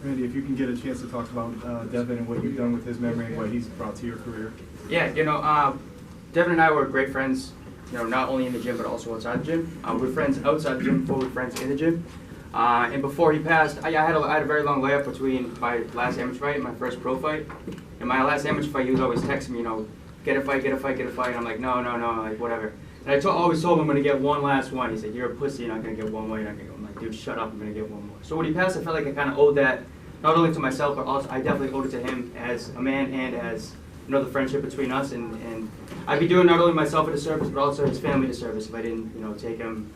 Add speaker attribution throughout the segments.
Speaker 1: Randy, if you can get a chance to talk about Devin and what you've done with his memory and what he's brought to your career.
Speaker 2: Yeah, Devin and I were great friends, not only in the gym but also outside the gym. We're friends outside the gym before we're friends in the gym. And before he passed, I had a very long layup between my last amateur fight and my first pro fight. In my last amateur fight, he was always texting me, get a fight, get a fight, get a fight. And I'm like, no, like whatever. And I always told him I'm going to get one last one. He said, you're a pussy, you're not going to get one more, you're not going to go. I'm like, dude, shut up, I'm going to get one more. So when he passed, I felt like I kind of owed that, not only to myself, but also I definitely owed it to him as a man and as the friendship between us. And I'd be doing not only myself a disservice, but also his family a disservice if I didn't, take him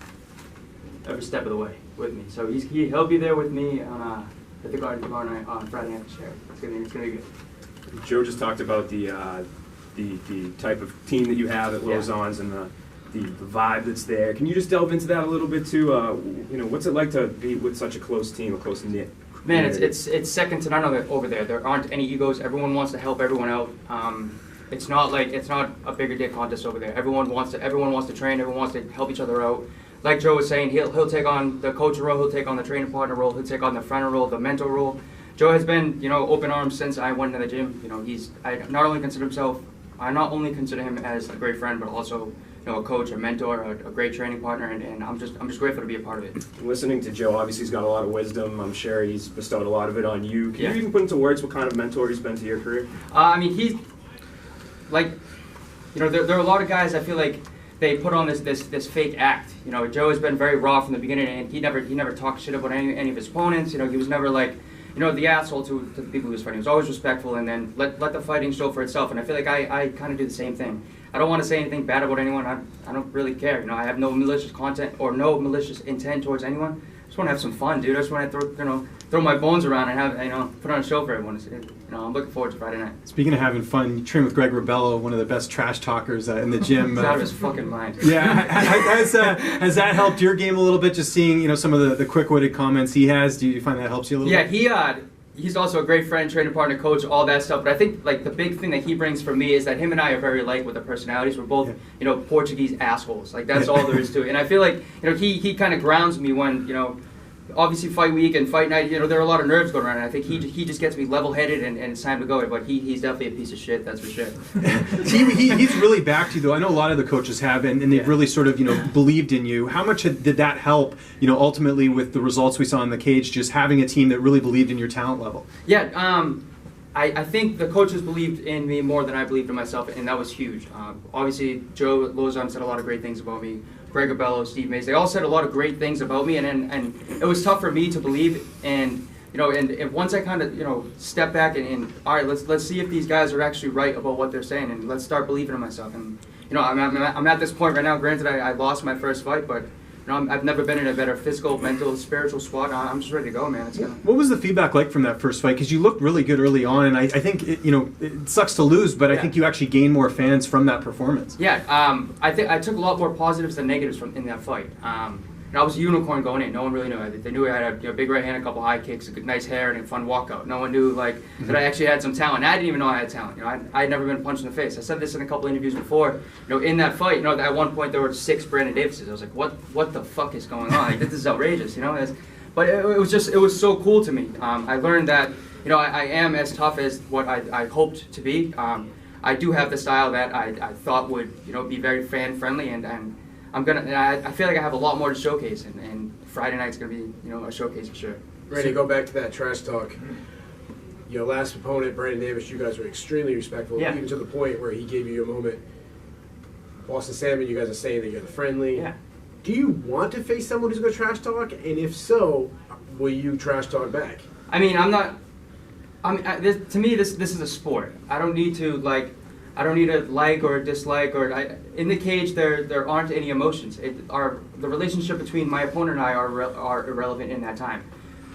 Speaker 2: every step of the way with me. So he'll be there with me at the Garden tomorrow night on Friday night for sure. It's gonna be good.
Speaker 3: Joe just talked about the type of team that you have at Lausanne's and the vibe that's there. Can you just delve into that a little bit too? What's it like to be with such a close team, a close knit?
Speaker 2: Man, it's second to none of it over there. There aren't any egos. Everyone wants to help everyone out. It's not a bigger dick contest over there. Everyone wants to train. Everyone wants to help each other out. Like Joe was saying, he'll take on the coach role. He'll take on the training partner role. He'll take on the friend role, the mentor role. Joe has been open arms since I went into the gym. I not only consider him as a great friend, but also a coach, a mentor, a great training partner, and I'm just grateful to be a part of it.
Speaker 3: Listening to Joe, obviously he's got a lot of wisdom. I'm sure he's bestowed a lot of it on you. Can you even put into words what kind of mentor he's been to your career?
Speaker 2: He's like, there are a lot of guys I feel like they put on this fake act. Joe has been very raw from the beginning, and he never talked shit about any of his opponents. He was never like the asshole to the people he was fighting. He was always respectful, and then let the fighting show for itself. And I feel like I kind of do the same thing. I don't want to say anything bad about anyone. I don't really care. I have no malicious content or no malicious intent towards anyone. I just want to have some fun, dude. I just want to throw my bones around and have put on a show for everyone. I'm looking forward to Friday night.
Speaker 4: Speaking of having fun, you train with Greg Rebello, one of the best trash talkers in the gym.
Speaker 2: He's out of his fucking mind.
Speaker 4: Yeah, has that helped your game a little bit? Just seeing some of the quick-witted comments he has. Do you find that helps you a little bit?
Speaker 2: Yeah, he's also a great friend, training partner, coach, all that stuff. But I think the big thing that he brings for me is that him and I are very alike with the personalities. We're both Portuguese assholes. That's all there is to it. And I feel like he kind of grounds me when obviously fight week and fight night, there are a lot of nerves going around, and I think he just gets me level-headed and it's time to go. But he's definitely a piece of shit, that's for sure.
Speaker 4: He's really backed you, though. I know a lot of the coaches have, and they've really sort of believed in you. How much did that help, ultimately with the results we saw in the cage, just having a team that really believed in your talent level?
Speaker 2: Yeah, I think the coaches believed in me more than I believed in myself, and that was huge. Obviously, Joe Lausanne said a lot of great things about me. Greg Abello, Steve Mays, they all said a lot of great things about me, and it was tough for me to believe. And and once I kind of step back and all right, let's see if these guys are actually right about what they're saying, and let's start believing in myself. And I'm at this point right now. Granted, I lost my first fight, but I've never been in a better physical, mental, spiritual squad. I'm just ready to go, man.
Speaker 4: What was the feedback like from that first fight? Because you looked really good early on, and I think it sucks to lose, but I think you actually gained more fans from that performance.
Speaker 2: Yeah, I think I took a lot more positives than negatives in that fight. I was a unicorn going in. No one really knew. They knew I had a big right hand, a couple high kicks, a good, nice hair, and a fun walkout. No one knew that I actually had some talent. I didn't even know I had talent. I had never been punched in the face. I said this in a couple interviews before. In that fight, at one point there were 6 Brandon Davises. I was like, what the fuck is going on? This is outrageous. But it was so cool to me. I learned that I am as tough as what I hoped to be. I do have the style that I thought would be very fan friendly, and I feel like I have a lot more to showcase, and Friday night's gonna be a showcase for sure.
Speaker 5: Randy, go back to that trash talk. Your last opponent, Brandon Davis, you guys were extremely respectful, even to the point where he gave you your moment. Boston Salmon, you guys are saying that you're the friendly.
Speaker 2: Yeah.
Speaker 5: Do you want to face someone who's going to trash talk? And if so, will you trash talk back?
Speaker 2: To me, this is a sport. I don't need to like or dislike in the cage. There aren't any emotions. The relationship between my opponent and I are irrelevant in that time.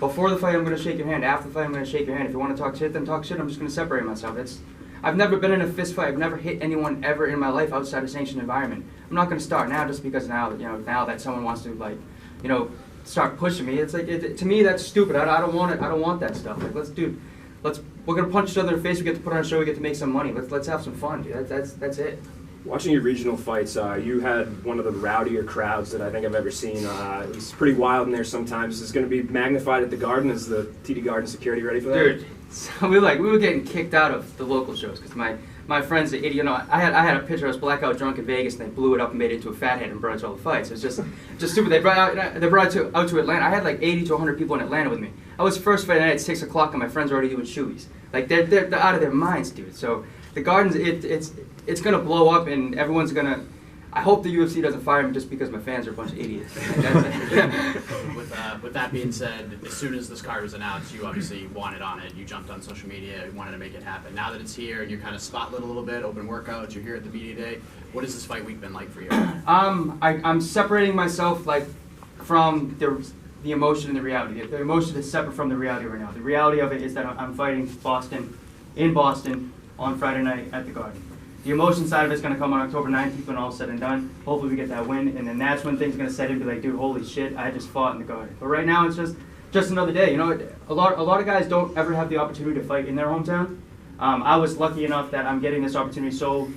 Speaker 2: Before the fight, I'm going to shake your hand. After the fight, I'm going to shake your hand. If you want to talk shit, then talk shit. I'm just going to separate myself. I've never been in a fist fight. I've never hit anyone ever in my life outside a sanctioned environment. I'm not going to start now just because now that someone wants to start pushing me. It's to me that's stupid. I don't want it. I don't want that stuff. We're gonna punch each other in the face. We get to put on a show. We get to make some money. Let's have some fun, dude. That's it.
Speaker 3: Watching your regional fights, you had one of the rowdier crowds that I think I've ever seen. It's pretty wild in there sometimes. Is going to be magnified at the Garden? Is the TD Garden security ready for that?
Speaker 2: Dude, so we were getting kicked out of the local shows because my friends, you know, I had a picture. I was blackout drunk in Vegas, and they blew it up and made it into a fathead and brought it to all the fights. It was just stupid. They brought it out to Atlanta. I had like 80 to 100 people in Atlanta with me. I was first fight night at 6 o'clock, and my friends were already doing shoeies. Like they're out of their minds, dude. So the Garden's it's gonna blow up, and everyone's gonna. I hope the UFC doesn't fire me just because my fans are a bunch of idiots.
Speaker 6: With that being said, as soon as this card was announced, you obviously wanted on it. You jumped on social media, you wanted to make it happen. Now that it's here and you're kind of spotlit a little bit, open workouts, you're here at the media day. What has this fight week been like for you?
Speaker 2: I'm separating myself like from the emotion and the reality. The emotion is separate from the reality right now. The reality of it is that I'm fighting in Boston on Friday night at the Garden. The emotion side of it's going to come on October 19th when all's said and done. Hopefully we get that win, and then that's when things are going to set in and be like, dude, holy shit, I just fought in the Garden. But right now it's just another day. You know, a lot of guys don't ever have the opportunity to fight in their hometown. I was lucky enough that I'm getting this opportunity so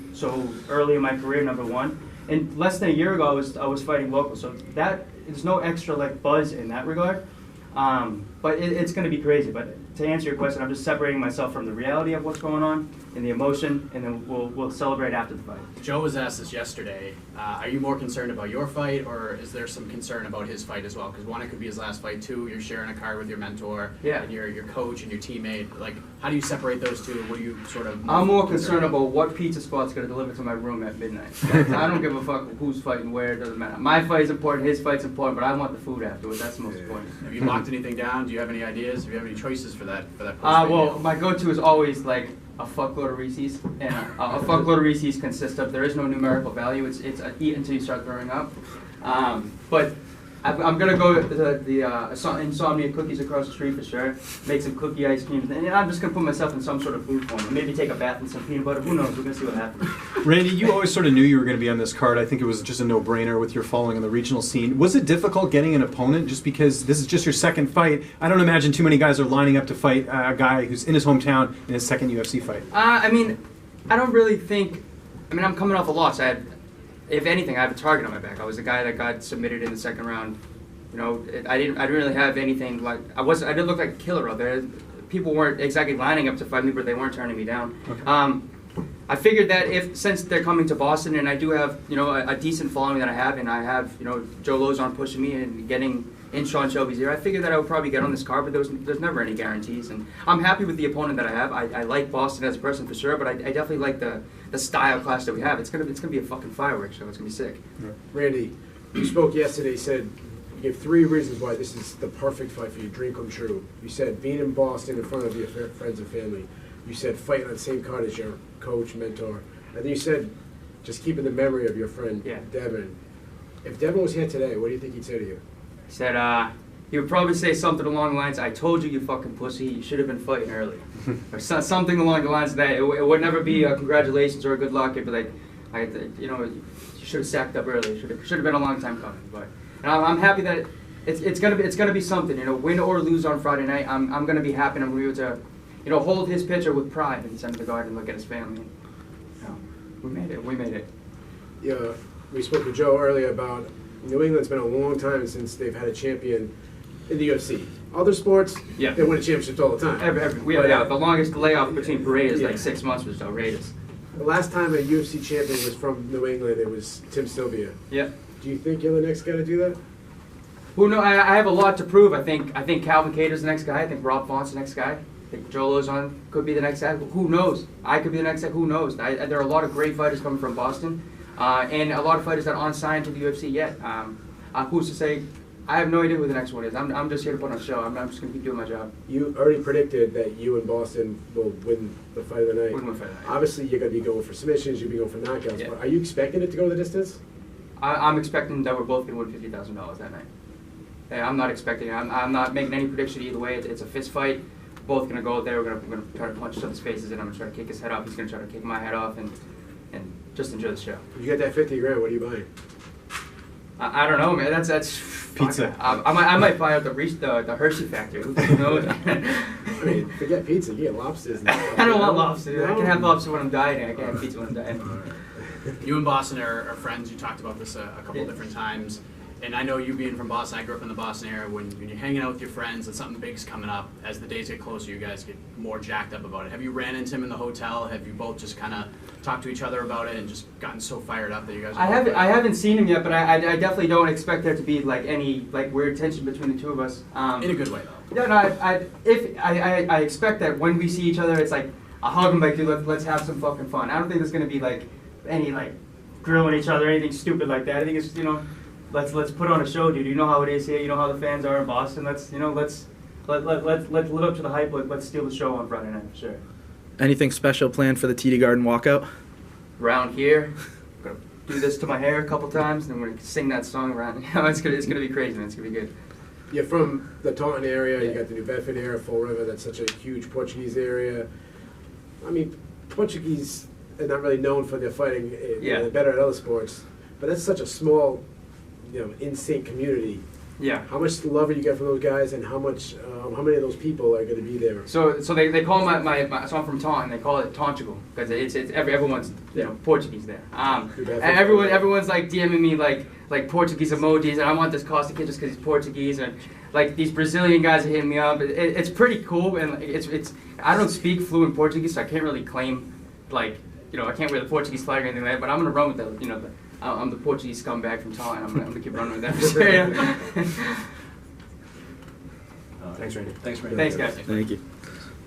Speaker 2: early in my career, number one. And less than a year ago, I was fighting local, so there's no extra like buzz in that regard. But it's going to be crazy. But to answer your question, I'm just separating myself from the reality of what's going on and the emotion, and then we'll celebrate after the fight.
Speaker 6: Joe was asked this yesterday. Are you more concerned about your fight, or is there some concern about his fight as well? Because one, it could be his last fight. Two, you're sharing a card with your mentor, and your coach and your teammate. Like, how do you separate those two? What do you sort of?
Speaker 2: I'm more concerned about what pizza spot's going to deliver to my room at midnight. I don't give a fuck who's fighting where. It doesn't matter. My fight's important. His fight's important. But I want the food afterwards. That's the most important.
Speaker 6: Have you locked anything down? Do you have any ideas? Do you have any choices for that?
Speaker 2: Well, my go-to is always like a fuckload of Reese's, and a fuckload of Reese's consists of, there is no numerical value. It's eat until you start throwing up. But I'm gonna go to the Insomnia Cookies across the street for sure. Make some cookie ice creams, and I'm just gonna put myself in some sort of food form. Maybe take a bath in some peanut butter. Who knows? We're gonna see what happens.
Speaker 4: Randy, you always sort of knew you were going to be on this card. I think it was just a no-brainer with your following in the regional scene. Was it difficult getting an opponent just because this is just your second fight? I don't imagine too many guys are lining up to fight a guy who's in his hometown in his second UFC fight.
Speaker 2: I mean, I don't really think. I mean, I'm coming off a loss. If anything, I have a target on my back. I was the guy that got submitted in the second round. You know, I didn't really have anything like I didn't look like a killer out there. People weren't exactly lining up to fight me, but they weren't turning me down. Okay. I figured that since they're coming to Boston, and I do have a decent following that I have, and I have Joe Lozon pushing me and getting in Sean Shelby's ear, I figured that I would probably get on this card, but there's never any guarantees, and I'm happy with the opponent that I have. I like Boston as a person for sure, but I definitely like the style clash that we have. It's gonna be a fucking fireworks show. It's gonna be sick.
Speaker 5: Yeah. Randy, you spoke yesterday. Said you gave 3 reasons why this is the perfect fight for you, dream come true. You said being in Boston in front of your friends and family. You said fighting on the same card as your coach, mentor. And then you said just keeping the memory of your friend, Devin. If Devin was here today, what do you think he'd say to you?
Speaker 2: He said, he would probably say something along the lines, I told you, you fucking pussy, you should have been fighting earlier. Or something along the lines of that. It would never be a congratulations or a good luck. It'd be like, you should have sacked up earlier. Should have been a long time coming. But and I'm happy that it's gonna be something. Win or lose on Friday night, I'm gonna be happy. And I'm able to hold his picture with pride and send to the Garden and look at his family. We made it.
Speaker 5: Yeah, we spoke with Joe earlier about New England's been a long time since they've had a champion in the UFC. Other sports, they win championships all the time.
Speaker 2: The longest layoff between parades is like 6 months was outrageous.
Speaker 5: The last time a UFC champion was from New England, it was Tim Sylvia.
Speaker 2: Yeah.
Speaker 5: Do you think you're the next guy to do that?
Speaker 2: Who knows? I have a lot to prove. I think Calvin Cater's the next guy. I think Rob Font's the next guy. I think Joe Lozon could be the next guy. Who knows? I could be the next guy. Who knows? There are a lot of great fighters coming from Boston, and a lot of fighters that aren't signed to the UFC yet. Who's to say? I have no idea who the next one is. I'm just here to put on a show. I'm just going to keep doing my job.
Speaker 5: You already predicted that you and Boston will win the fight of the night.
Speaker 2: Win the fight of the night.
Speaker 5: Obviously, you're going to be going for submissions. You'll be going for knockouts.
Speaker 2: Yeah.
Speaker 5: But are you expecting it to go the distance?
Speaker 2: I'm expecting that we're both going to win $50,000 that night. I'm not expecting it. I'm not making any prediction either way. It's a fist fight. We're both going to go out there. We're going to try to punch each other's faces, and I'm going to try to kick his head off. He's going to try to kick my head off, and just enjoy the show.
Speaker 5: If you get that $50,000, what are you buying?
Speaker 2: I don't know, man. That's
Speaker 4: pizza.
Speaker 2: I might buy out the Hershey factory. Who knows?
Speaker 5: I mean, forget pizza. You get lobsters.
Speaker 2: I don't want lobster. Dude. I can have lobster when I'm dieting. I can't have pizza when I'm dieting.
Speaker 6: You and Boston are friends. You talked about this a couple different times. And I know you being from Boston, I grew up in the Boston area. When you're hanging out with your friends and something big's coming up, as the days get closer, you guys get more jacked up about it. Have you ran into him in the hotel? Have you both just kind of talked to each other about it and just gotten so fired up that you guys?
Speaker 2: I haven't seen him yet, but I definitely don't expect there to be like any like weird tension between the two of us.
Speaker 6: In a good way, though.
Speaker 2: Yeah, no, I expect that when we see each other, it's like I hug him like, dude, let's have some fucking fun. I don't think there's gonna be like any like grilling each other, anything stupid like that. I think it's let's put on a show, dude. You know how it is here. You know how the fans are in Boston. Let's live up to the hype. Let's steal the show on Friday night for sure.
Speaker 7: Anything special planned for the TD Garden walkout?
Speaker 2: Around here, I'm gonna do this to my hair a couple times, and then we're gonna sing that song around. It's gonna be crazy, man. It's gonna be good.
Speaker 5: You're from the Taunton area, you got the New Bedford area, Fall River, that's such a huge Portuguese area. I mean, Portuguese are not really known for their fighting, they're better at other sports, but that's such a small, in-sync community.
Speaker 2: Yeah.
Speaker 5: How much love are you get from those guys, and how many of those people are going to be there?
Speaker 2: So they call my so I'm from Taunton. They call it Tauntigal because everyone's Portuguese there. And everyone's like DMing me like Portuguese emojis, and I want this Costa kid just because he's Portuguese, and like these Brazilian guys are hitting me up. It's pretty cool, and it's I don't speak fluent Portuguese, so I can't really claim I can't wear the Portuguese flag or anything like that. But I'm gonna run with that. I'm the Portuguese scumbag from Taunton. I'm gonna keep running with that.
Speaker 3: Thanks, Randy.
Speaker 7: Thanks, Randy.
Speaker 2: Thanks, guys.
Speaker 7: Thank you.